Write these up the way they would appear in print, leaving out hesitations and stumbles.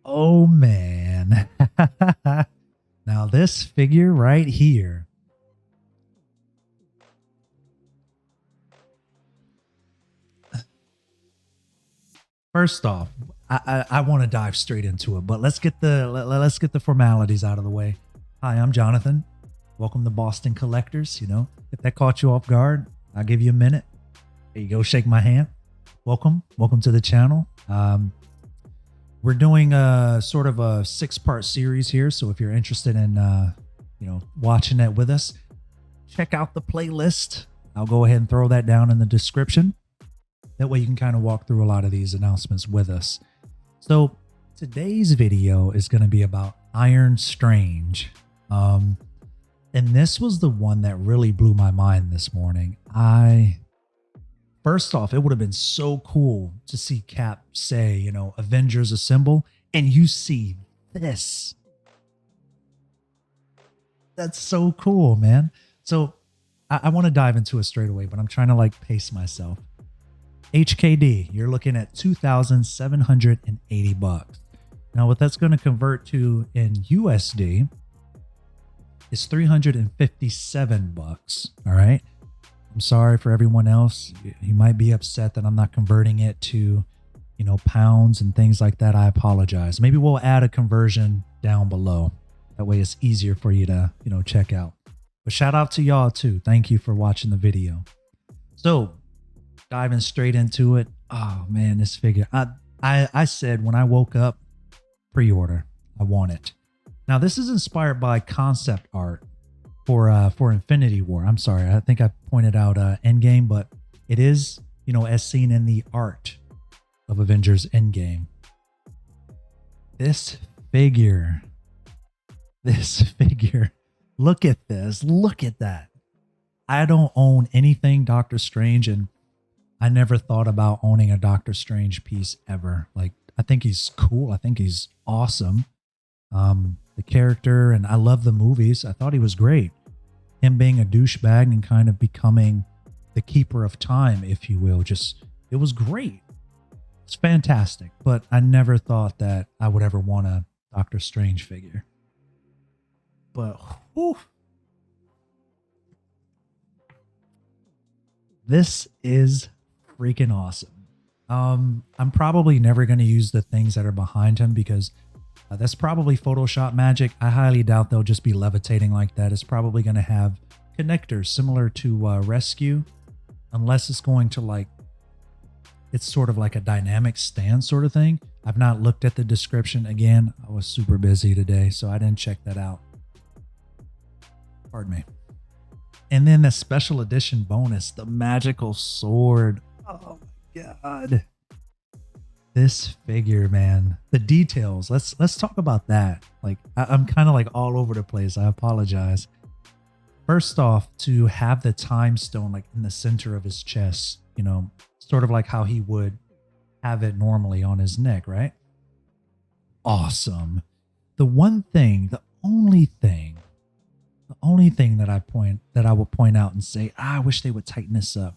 Oh man. Now this figure right here. First off, I want to dive straight into it, but let's get the formalities out of the way. Hi, I'm Jonathan. Welcome to Boston Collectors. You know, if that caught you off guard, I'll give you a minute. There you go, shake my hand. Welcome to the channel. We're doing a sort of a 6-part series here, so if you're interested in watching that with us, check out the playlist. I'll go ahead and throw that down in the description. That way you can kind of walk through a lot of these announcements with us. So today's video is going to be about Iron Strange. And this was the one that really blew my mind this morning. First off, it would have been so cool to see Cap say, you know, Avengers Assemble, and you see this. That's so cool, man. So I want to dive into it straight away, but I'm trying to like pace myself. HKD, you're looking at $2,780. Now, what that's going to convert to in USD is $357. All right. I'm sorry for everyone else. You might be upset that I'm not converting it to, you know, pounds and things like that. I apologize. Maybe we'll add a conversion down below. That way it's easier for you to, you know, check out. But shout out to y'all too. Thank you for watching the video. So diving straight into it. Oh man, this figure. I said when I woke up, pre-order. I want it. Now this is inspired by concept art for Infinity War. I'm sorry, I think I pointed out Endgame, but it is, you know, as seen in the art of Avengers Endgame. This figure, look at this, look at that. I don't own anything Doctor Strange, and I never thought about owning a Doctor Strange piece ever. Like, I think he's cool. I think he's awesome. The character, and I love the movies. I thought he was great. Him being a douchebag and kind of becoming the keeper of time, if you will, it was great. It's fantastic. But I never thought that I would ever want a Doctor Strange figure. But, whew, this is freaking awesome. I'm probably never going to use the things that are behind him because that's probably Photoshop magic. I highly doubt they'll just be levitating like that. It's probably going to have connectors similar to Rescue, unless it's going to like, it's sort of like a dynamic stand sort of thing. I've not looked at the description. Again, I was super busy today, so I didn't check that out. Pardon me. And then the special edition bonus, the magical sword. Oh my God. This figure, man, the details. Let's talk about that. Like, I'm kind of like all over the place. I apologize. First off, to have the time stone like in the center of his chest, you know, sort of like how he would have it normally on his neck, right? Awesome. The only thing that I would point out and say, I wish they would tighten this up.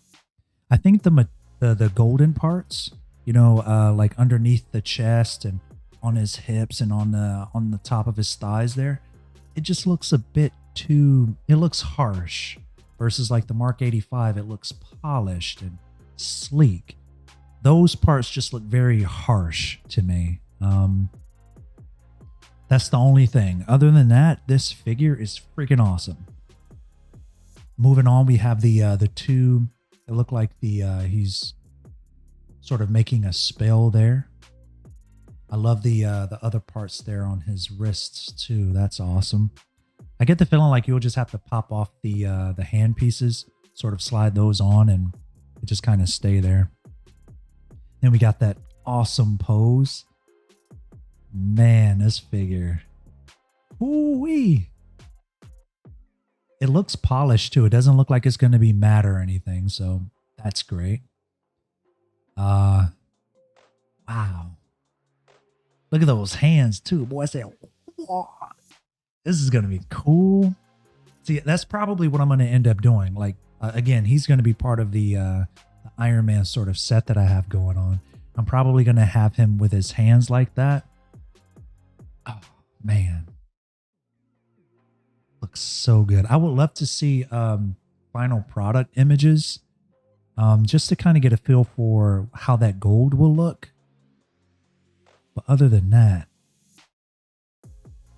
I think the golden parts, you know, like underneath the chest and on his hips and on the top of his thighs there, it just looks a bit too, it looks harsh versus like the Mark 85. It looks polished and sleek. Those parts just look very harsh to me. That's the only thing. Other than that, this figure is freaking awesome. Moving on, we have the two, it look like he's sort of making a spell there. I love the other parts there on his wrists too. That's awesome. I get the feeling like you'll just have to pop off the hand pieces, sort of slide those on, and it just kind of stay there. Then we got that awesome pose. Man, this figure. Ooh-wee. It looks polished too. It doesn't look like it's going to be matte or anything, so that's great. Wow. Look at those hands too. Boy, I say, whoa. This is going to be cool. See, that's probably what I'm going to end up doing. Like, again, he's going to be part of the Iron Man sort of set that I have going on. I'm probably going to have him with his hands like that. Man, looks so good. I would love to see final product images, just to kind of get a feel for how that gold will look. But other than that,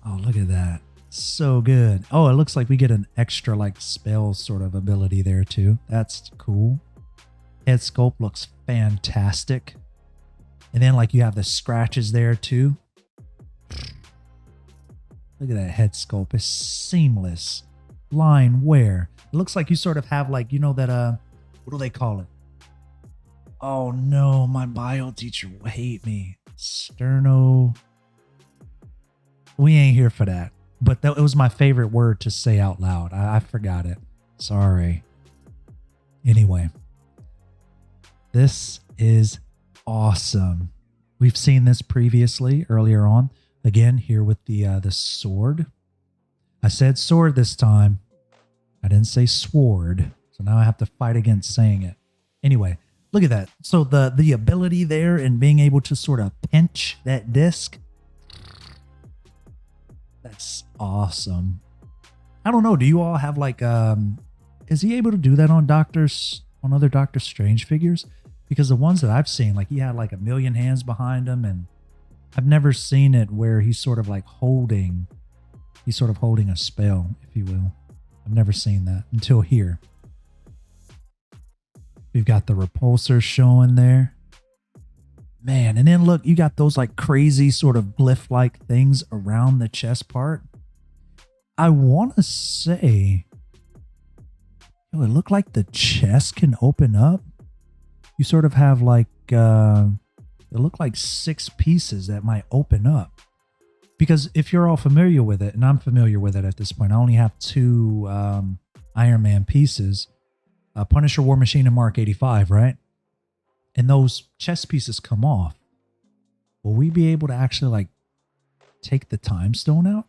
oh, look at that. So good. Oh, it looks like we get an extra like spell sort of ability there too. That's cool. Head sculpt looks fantastic. And then like you have the scratches there too. Look at that head sculpt. It's seamless. Line wear. It looks like you sort of have like, you know, that what do they call it? Oh no, my bio teacher will hate me. Sterno. We ain't here for that. But it was my favorite word to say out loud. I forgot it. Sorry. Anyway, this is awesome. We've seen this previously earlier on. Again, here with the sword. I said sword this time. I didn't say sword. So now I have to fight against saying it. Anyway, look at that. So the ability there and being able to sort of pinch that disc. That's awesome. I don't know. Do you all have like is he able to do that on other Doctor Strange figures? Because the ones that I've seen, like he had like a million hands behind him, and I've never seen it where he's sort of holding a spell, if you will. I've never seen that until here. We've got the repulsor showing there. Man, and then look, you got those like crazy sort of glyph-like things around the chest part. I want to say, it looked like the chest can open up. You sort of have like, it looked like 6 pieces that might open up. Because if you're all familiar with it, and I'm familiar with it at this point, I only have 2 Iron Man pieces, Punisher, War Machine, and Mark 85, right? And those chest pieces come off. Will we be able to actually like take the time stone out?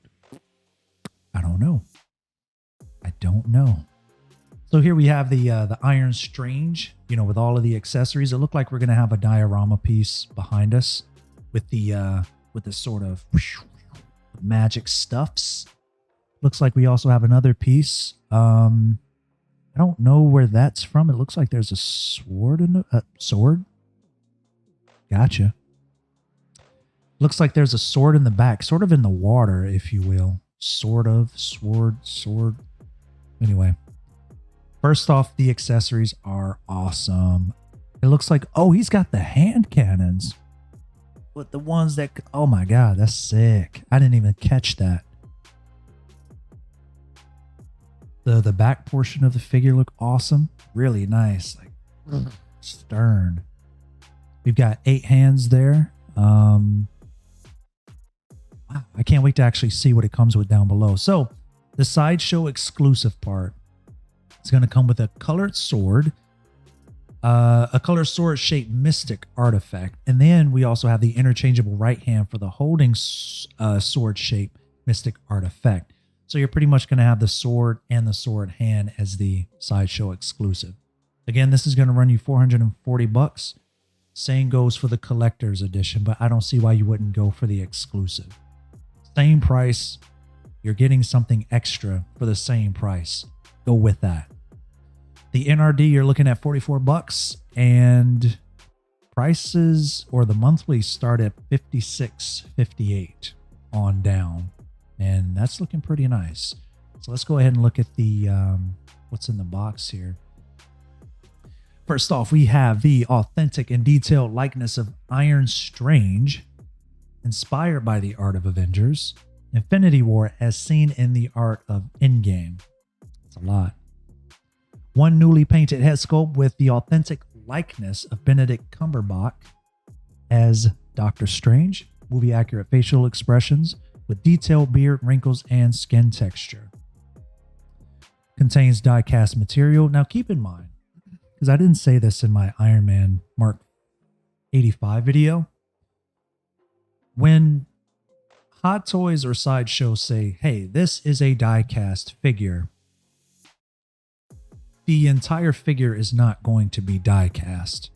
I don't know. I don't know. So here we have the Iron Strange, you know, with all of the accessories. It looked like we're gonna have a diorama piece behind us with the sort of magic stuffs. Looks like we also have another piece. I don't know where that's from. It looks like there's a sword in the sword. Gotcha. Looks like there's a sword in the back, sort of in the water, if you will. Sort of sword. Anyway, first off, the accessories are awesome. It looks like, oh, he's got the hand cannons. But the ones that, oh my God, that's sick. I didn't even catch that. The back portion of the figure look awesome. Really nice. Like stern. We've got 8 hands there. Wow, I can't wait to actually see what it comes with down below. So the sideshow exclusive part is going to come with a colored sword, a colored sword shaped mystic artifact. And then we also have the interchangeable right hand for the holding sword shaped mystic artifact. So you're pretty much going to have the sword and the sword hand as the sideshow exclusive. Again, this is going to run you $440. Same goes for the collector's edition, but I don't see why you wouldn't go for the exclusive. Same price. You're getting something extra for the same price. Go with that. The NRD, you're looking at $44, and prices or the monthly start at $56.58 on down. And that's looking pretty nice. So let's go ahead and look at the what's in the box here. First off, we have the authentic and detailed likeness of Iron Strange, inspired by the art of Avengers. Infinity War as seen in the art of Endgame. It's a lot. One newly painted head sculpt with the authentic likeness of Benedict Cumberbatch as Doctor Strange. Movie accurate facial expressions with detailed beard, wrinkles, and skin texture. Contains die-cast material. Now keep in mind, because I didn't say this in my Iron Man Mark 85 video, when Hot Toys or Sideshow say, hey, this is a die-cast figure, the entire figure is not going to be die-cast.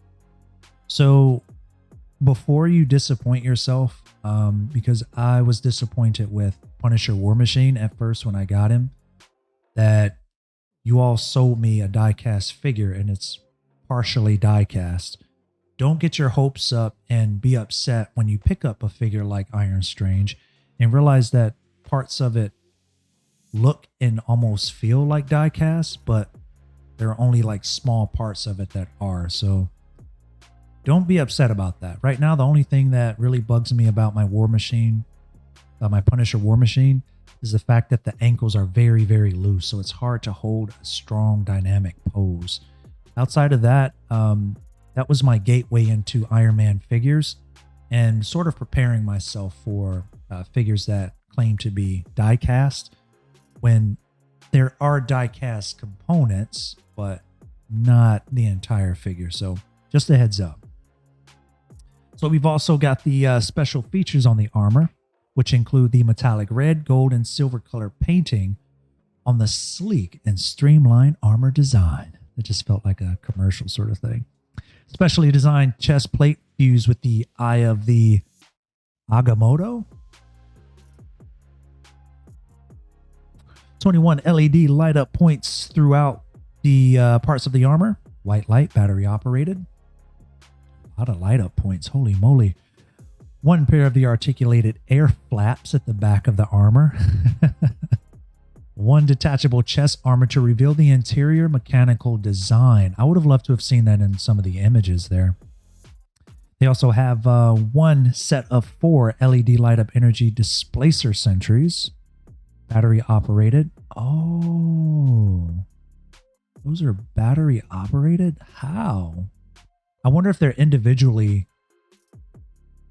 So before you disappoint yourself, because I was disappointed with Punisher War Machine at first when I got him, that you all sold me a diecast figure and it's partially diecast. Don't get your hopes up and be upset when you pick up a figure like Iron Strange and realize that parts of it look and almost feel like diecast, but there are only like small parts of it that are. So don't be upset about that. Right now, the only thing that really bugs me about my War Machine, my Punisher War Machine, is the fact that the ankles are very, very loose. So it's hard to hold a strong dynamic pose. Outside of that, that was my gateway into Iron Man figures and sort of preparing myself for figures that claim to be die-cast when there are die-cast components, but not the entire figure. So just a heads up. So we've also got the special features on the armor, which include the metallic red, gold, and silver color painting on the sleek and streamlined armor design. It just felt like a commercial sort of thing. Specially designed chest plate fused with the eye of the Agamotto. 21 LED light up points throughout the parts of the armor. White light, battery operated. A lot of light up points, holy moly. One pair of the articulated air flaps at the back of the armor. One detachable chest armor to reveal the interior mechanical design. I would have loved to have seen that in some of the images there. They also have one set of 4 LED light up energy displacer sentries. Battery operated. Oh, those are battery operated? How? I wonder if they're individually.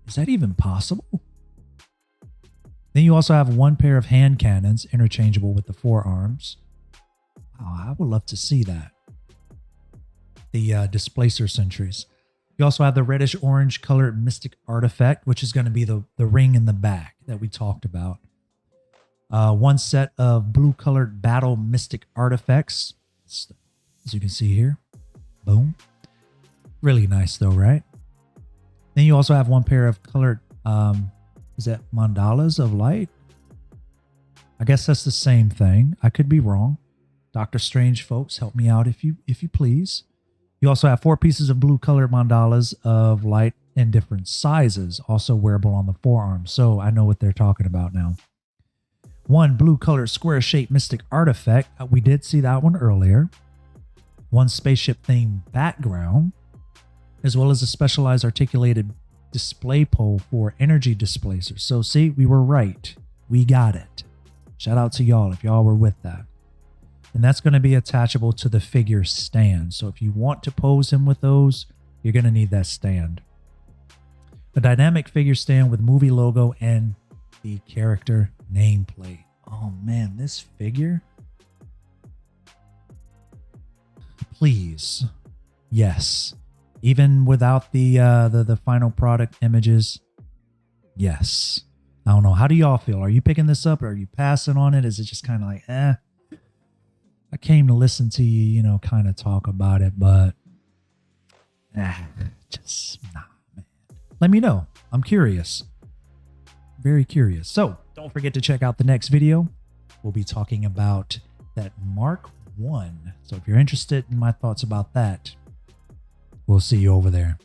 Is that even possible? Then you also have one pair of hand cannons interchangeable with the forearms. Oh, I would love to see that. The displacer sentries. You also have the reddish orange colored mystic artifact, which is going to be the ring in the back that we talked about. One set of blue colored battle mystic artifacts, as you can see here. Boom. Really nice though, right? Then you also have one pair of colored, is that mandalas of light? I guess that's the same thing. I could be wrong. Doctor Strange folks, help me out if you please. You also have 4 pieces of blue colored mandalas of light in different sizes, also wearable on the forearm. So I know what they're talking about now. One blue colored square shaped mystic artifact. We did see that one earlier. One spaceship themed background, as well as a specialized articulated display pole for energy displacers. So see, we were right. We got it. Shout out to y'all if y'all were with that. And that's going to be attachable to the figure stand. So if you want to pose him with those, you're going to need that stand. A dynamic figure stand with movie logo and the character nameplate. Oh man, this figure. Please. Yes. Even without the final product images. Yes. I don't know. How do y'all feel? Are you picking this up? Or are you passing on it? Is it just kind of like, I came to listen to you, kind of talk about it, but just nah, man. Let me know. I'm curious. Very curious. So don't forget to check out the next video. We'll be talking about that Mark 1. So if you're interested in my thoughts about that, we'll see you over there.